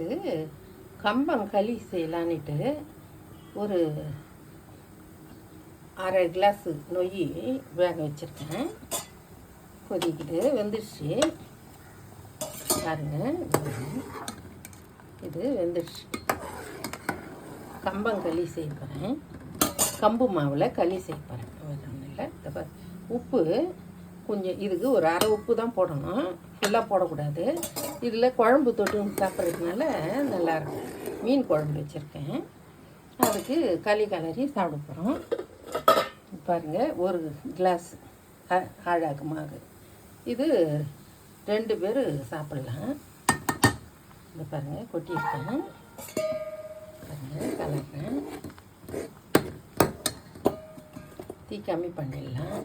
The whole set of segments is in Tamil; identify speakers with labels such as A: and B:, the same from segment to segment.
A: இது கம்பங்களி செய்யலான்ட்டு ஒரு அரை கிளாஸு நொய் வேக வச்சுருக்கேன். கொதிக்குது, வெந்துடுச்சு பாருங்க. இது வெந்துடுச்சு. கம்பங்களி செய்ய போகிறேன். கம்பு மாவில் களி செய்ய போகிறேன். ஒன்றும் இல்லை. இந்த உப்பு கொஞ்சம், இதுக்கு ஒரு அரை உப்பு தான் போடணும், ஃபுல்லாக போடக்கூடாது. இதில் குழம்பு தொட்டு சாப்பிட்றதுனால நல்லாயிருக்கும். மீன் குழம்பு வச்சுருக்கேன், அதுக்கு களி கலரி சாப்பிட போகிறோம். பாருங்கள், ஒரு கிளாஸ் ஆழாக்கு மாவு. இது 2 பேர் சாப்பிட்லாம். இந்த பாருங்கள், கொட்டியிருக்கேன். பாருங்கள், கலர்றேன். தீ கம்மி பண்ணிடலாம்.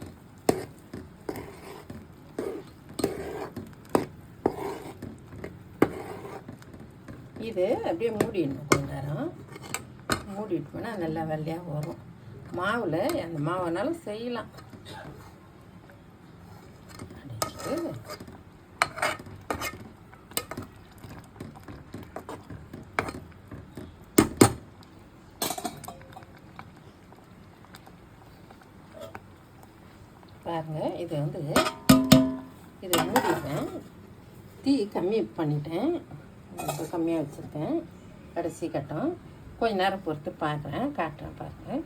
A: இது அப்படியே மூடிடணும். கொஞ்ச நேரம் மூடிட்டு போனால் நல்லா வெள்ளையாக வரும். மாவில் அந்த மாவுனாலும் செய்யலாம். அடிச்சுட்டு பாருங்கள், இது இதை மூடிட்டேன். தீ கம்மி பண்ணிட்டேன். இப்போ கம்மியாக வச்சுருக்கேன். கடைசி கட்டம் கொஞ்ச நேரம் பொறுத்து காட்டுறேன். பாருங்கள்.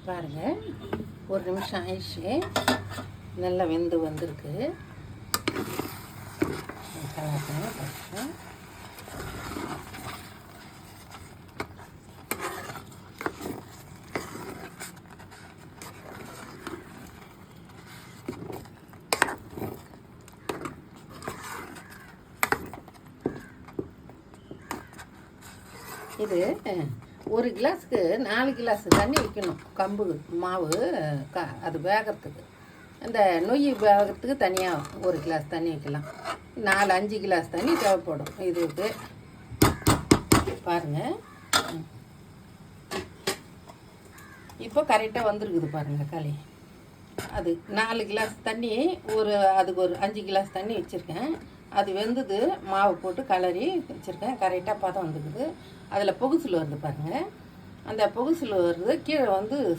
A: பாருங்கள், ஒரு நிமிஷம் ஆயிடுச்சு. நல்லா வெந்து வந்திருக்கு. கலர்றேன். இது ஒரு கிளாஸுக்கு 4 கிளாஸ் தண்ணி வைக்கணும். கம்பு மாவு அது வேகிறதுக்கு, அந்த நொய் வேகிறதுக்கு தனியாக ஒரு கிளாஸ் தண்ணி வைக்கலாம். 4-5 கிளாஸ் தண்ணி தேவைப்படும் இதுக்கு. பாருங்கள், இப்போ கரெக்டாக வந்துருக்குது பாருங்கள் களி. அது 4 கிளாஸ் தண்ணி, அதுக்கு ஒரு 5 கிளாஸ் தண்ணி வச்சுருக்கேன். அது வெந்தது, மாவு போட்டு கலரி வச்சுருக்கேன். கரெக்டாக பதம் வந்துக்குது. அதில் புகுசில் வருது பாருங்கள். அந்த புகுசில் வருது, கீழே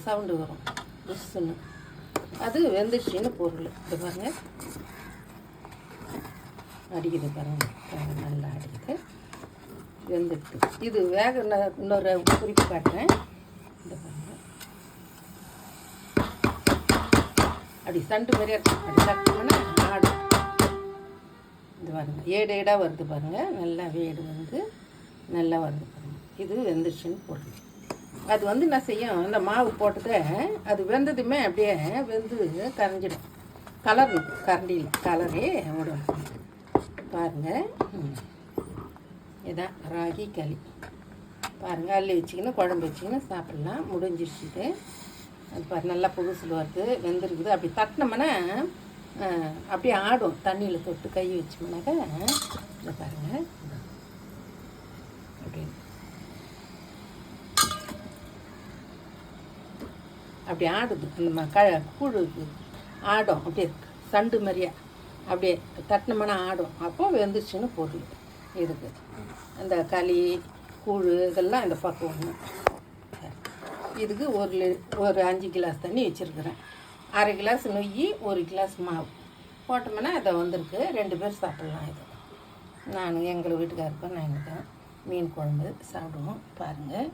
A: சவுண்டு வரும் புஷ்ஷுன்னு. அது வெந்துடுச்சின்னு பொருள். இது பாருங்கள், அடிக்குது பாருங்கள், நல்லா அடிக்குது, வெந்துடுது. இது வேக இன்னொரு குறிப்பு காட்டுறேன். இந்த பாருங்கள், அப்படி சண்டு மாதிரியா இருக்கும். அப்படி சாப்பிட்டோம்னா ஆடும். இது பாருங்கள், ஏடாக வருது பாருங்கள். நல்லா வேடு நல்லா வருது பாருங்கள். இது வெந்துடுச்சுன்னு பொருள். அது என்ன செய்யும், அந்த மாவு போட்டதை அது வெந்ததுமே அப்படியே வெந்து கரைஞ்சிடும். கலரணும், கரண்டியில் கலரே விடும். பாருங்கள், இதான் ராகி களி. பாருங்கள், அள்ளி வச்சிக்கின்னு குழம்பு வச்சிக்கின்னு சாப்பிட்லாம். முடிஞ்சிடுச்சுது. அது பாரு, நல்லா புதுசில் வருது, வெந்துருக்குது. அப்படி தட்டினோம்னா அப்படியே ஆடும். தண்ணியில் தொட்டு கை வச்சோம்னாக்க இதை பாருங்கள், அப்படின்னு அப்படி ஆடுது. அந்த கூழு ஆடும், அப்படியே சண்டு மாதிரியா அப்படியே தட்டினோம்னா ஆடும். அப்போ வெந்துருச்சுன்னு பொருள். இதுக்கு அந்த களி கூழ் இதெல்லாம் இந்த பக்குவம். இதுக்கு ஒரு 5 கிளாஸ் தண்ணி வச்சுருக்குறேன். அரை கிளாஸ் நொய், 1 கிளாஸ் மாவு போட்டோம்னா அதை வந்திருக்கு. 2 பேர் சாப்பிட்லாம். இது எங்கள் வீட்டுக்காருக்கும் நாங்கள் தான் மீன் குழம்பு சாப்பிடுவோம். பாருங்கள்.